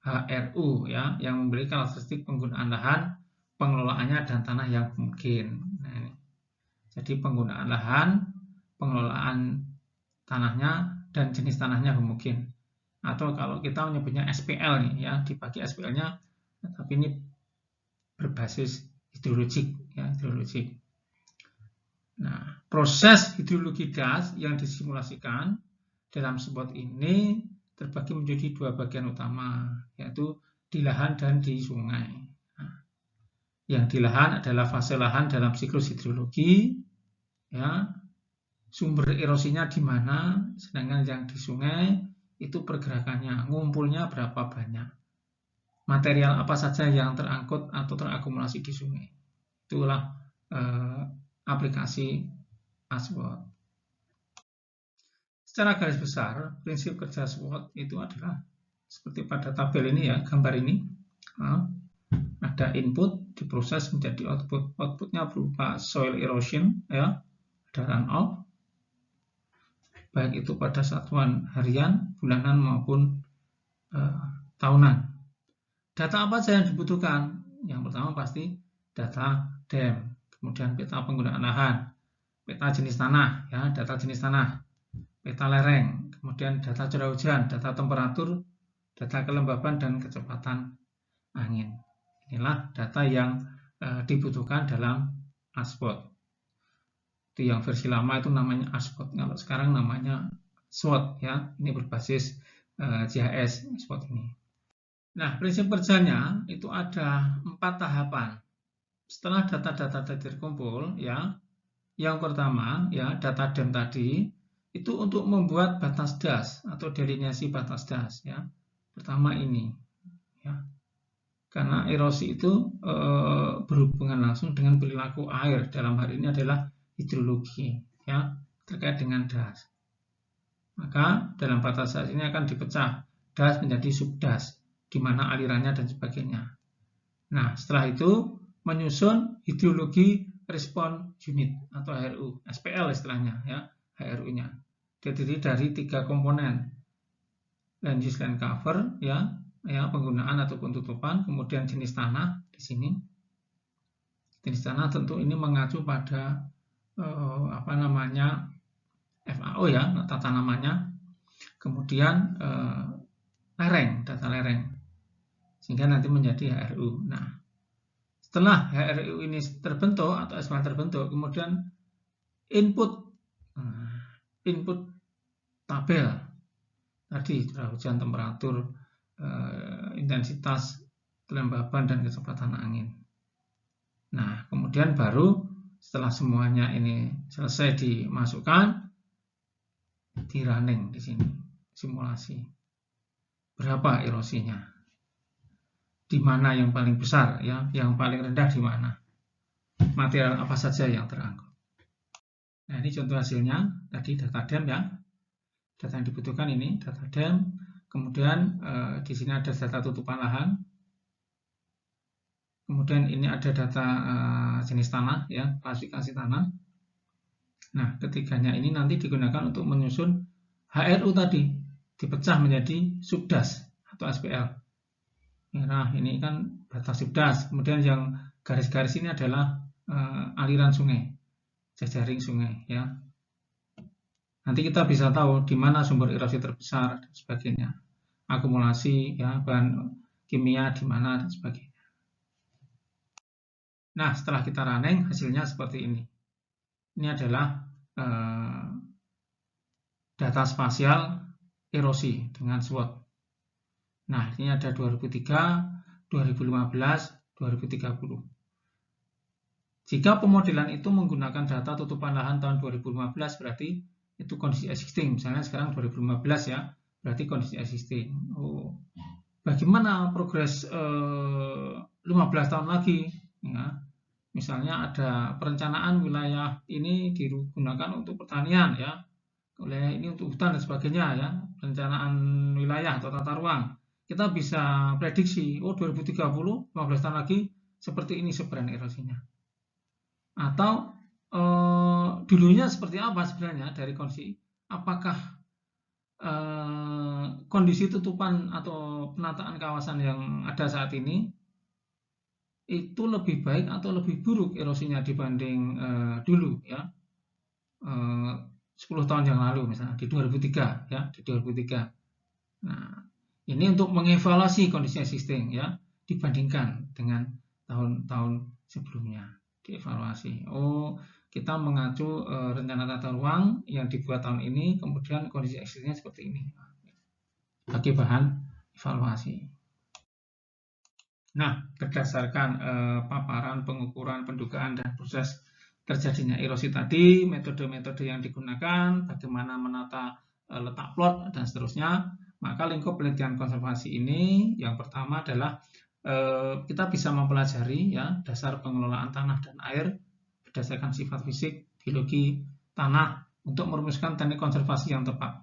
HRU, ya, yang memberi karakteristik penggunaan lahan, pengelolaannya, dan tanah yang mungkin. Nah, ini. Jadi penggunaan lahan, pengelolaan tanahnya, dan jenis tanahnya mungkin. Atau kalau kita menyebutnya SPL nih, ya dibagi SPL-nya, tapi ini berbasis hidrologik, ya hidrologik. Nah, proses hidrologi DAS yang disimulasikan dalam SWOT ini terbagi menjadi dua bagian utama, yaitu di lahan dan di sungai. Nah, yang di lahan adalah fase lahan dalam siklus hidrologi, ya, sumber erosinya di mana, sedangkan yang di sungai itu pergerakannya, ngumpulnya berapa banyak, material apa saja yang terangkut atau terakumulasi di sungai. Itulah aplikasi SWOT. Secara garis besar, prinsip kerja SWOT itu adalah seperti pada tabel ini, ya, gambar ini. Ada input diproses menjadi output. Outputnya berupa soil erosion, ya, ada runoff, baik itu pada satuan harian, bulanan maupun tahunan. Data apa saja yang dibutuhkan? Yang pertama pasti data DEM, kemudian peta penggunaan lahan, peta jenis tanah, ya, data jenis tanah, peta lereng, kemudian data curah hujan, data temperatur, data kelembaban, dan kecepatan angin. Inilah data yang dibutuhkan dalam SWOT. Itu yang versi lama itu namanya SWOT, kalau sekarang namanya SWOT, ya. Ini berbasis GIS SWOT ini. Nah, prinsip kerjanya itu ada 4 tahapan. Setelah data-data terkumpul, ya, yang pertama, ya, data DEM tadi itu untuk membuat batas DAS atau delineasi batas DAS, ya. Pertama ini, ya. Karena erosi itu berhubungan langsung dengan perilaku air, dalam hal ini adalah hidrologi, ya, terkait dengan DAS. Maka dalam batas DAS ini akan dipecah DAS menjadi subdas, di mana alirannya dan sebagainya. Nah, setelah itu menyusun hidrologi respon unit atau HRU, SPL istilahnya, ya, HRU-nya. Terdiri dari 3 komponen. Land use land cover, ya, penggunaan ataupun tutupan, kemudian jenis tanah di sini, Jenis tanah tentu ini mengacu pada FAO ya, tata namanya. Kemudian lereng, data lereng, sehingga nanti menjadi HRU. Nah, setelah HRU ini terbentuk atau SPA terbentuk, kemudian input tabel tadi curah hujan, temperatur, intensitas, kelembaban, dan kecepatan angin. Nah, kemudian baru setelah semuanya ini selesai dimasukkan, di running di sini simulasi. Berapa erosinya? Di mana yang paling besar ya? Yang paling rendah di mana? Material apa saja yang terangkut? Nah, ini contoh hasilnya tadi data DEM ya. Data yang dibutuhkan ini data DEM. Kemudian di sini ada data tutupan lahan. Kemudian ini ada data jenis tanah ya, klasifikasi tanah. Nah, ketiganya ini nanti digunakan untuk menyusun HRU tadi, dipecah menjadi subdas atau SPL. Merah ini kan batas subdas. Kemudian yang garis-garis ini adalah aliran sungai, jejaring sungai ya. Nanti kita bisa tahu di mana sumber erosi terbesar dan sebagainya. Akumulasi ya, bahan kimia di mana dan sebagainya. Nah, setelah kita running hasilnya seperti ini. Ini adalah data spasial erosi dengan SWOT. Nah, ini ada 2003, 2015, 2030. Jika pemodelan itu menggunakan data tutupan lahan tahun 2015, berarti itu kondisi existing. Misalnya sekarang 2015 ya, berarti kondisi existing. Oh, bagaimana progres 15 tahun lagi? Ya, misalnya ada perencanaan wilayah ini digunakan untuk pertanian ya, wilayah ini untuk hutan dan sebagainya ya, perencanaan wilayah atau tata ruang. Kita bisa prediksi, oh 2030, 15 tahun lagi seperti ini sebaran erosinya. Atau dulunya seperti apa sebenarnya dari kondisi, apakah kondisi tutupan atau penataan kawasan yang ada saat ini itu lebih baik atau lebih buruk erosinya dibanding dulu ya, 10 tahun yang lalu misalnya di 2003 ya, di 2003. Nah, ini untuk mengevaluasi kondisi existing ya, dibandingkan dengan tahun-tahun sebelumnya, dievaluasi. Oh, kita mengacu rencana tata ruang yang dibuat tahun ini, kemudian kondisi existingnya seperti ini. Bagi bahan evaluasi. Nah, berdasarkan paparan, pengukuran, pendugaan, dan proses terjadinya erosi tadi, metode-metode yang digunakan, bagaimana menata letak plot, dan seterusnya, maka lingkup penelitian konservasi ini yang pertama adalah kita bisa mempelajari ya dasar pengelolaan tanah dan air berdasarkan sifat fisik, biologi tanah untuk merumuskan teknik konservasi yang tepat.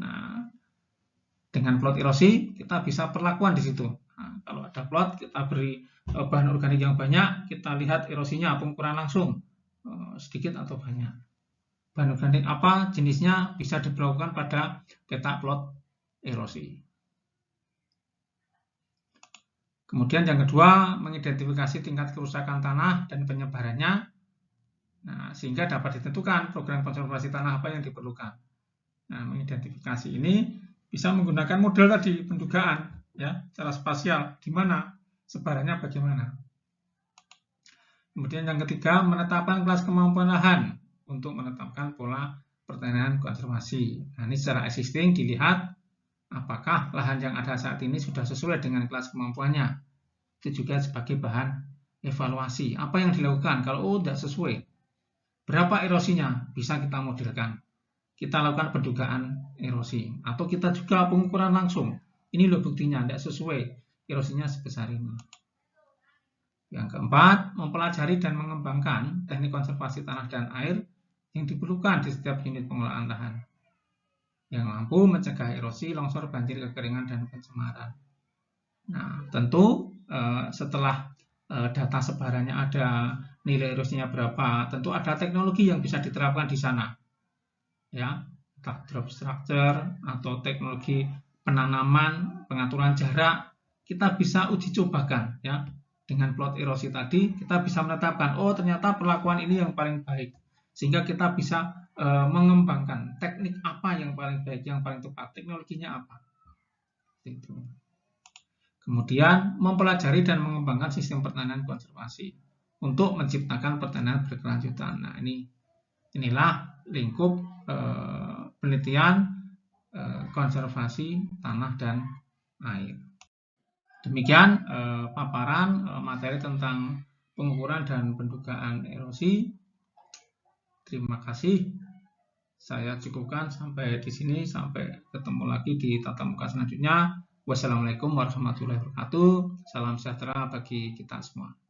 Nah, dengan plot erosi kita bisa perlakuan di situ. Nah, kalau ada plot kita beri bahan organik yang banyak, kita lihat erosinya pengukuran langsung sedikit atau banyak. Bahan organik apa jenisnya bisa diberlakukan pada peta plot erosi. Kemudian yang kedua, mengidentifikasi tingkat kerusakan tanah dan penyebarannya, nah, sehingga dapat ditentukan program konservasi tanah apa yang diperlukan. Nah, mengidentifikasi ini bisa menggunakan model tadi, pendugaan, ya, secara spasial, di mana sebarannya bagaimana. Kemudian yang ketiga, menetapkan kelas kemampuan lahan untuk menetapkan pola pertanian konservasi. Nah, ini secara existing dilihat apakah lahan yang ada saat ini sudah sesuai dengan kelas kemampuannya. Itu juga sebagai bahan evaluasi. Apa yang dilakukan kalau tidak sesuai? Berapa erosinya? Bisa kita modelkan. Kita lakukan pendugaan erosi. Atau kita juga pengukuran langsung. Ini loh buktinya, tidak sesuai. Erosinya sebesar ini. Yang keempat, mempelajari dan mengembangkan teknik konservasi tanah dan air yang diperlukan di setiap unit pengelolaan lahan, yang mampu mencegah erosi, longsor, banjir, kekeringan, dan pencemaran. Nah, tentu setelah data sebarannya ada, nilai erosinya berapa, tentu ada teknologi yang bisa diterapkan di sana. Ya, entah drop structure atau teknologi penanaman, pengaturan jarak, kita bisa uji cobakan ya Dengan plot erosi tadi, kita bisa menetapkan, oh ternyata perlakuan ini yang paling baik. Sehingga kita bisa mengembangkan teknik apa yang paling baik, yang paling tepat, teknologinya apa. Itu. Kemudian mempelajari dan mengembangkan sistem pertanian konservasi untuk menciptakan pertanian berkelanjutan. Nah, inilah lingkup penelitian konservasi tanah dan air. Demikian paparan materi tentang pengukuran dan pendugaan erosi. Terima kasih. Saya cukupkan sampai di sini. Sampai ketemu lagi di tatap muka selanjutnya. Wassalamualaikum warahmatullahi wabarakatuh. Salam sejahtera bagi kita semua.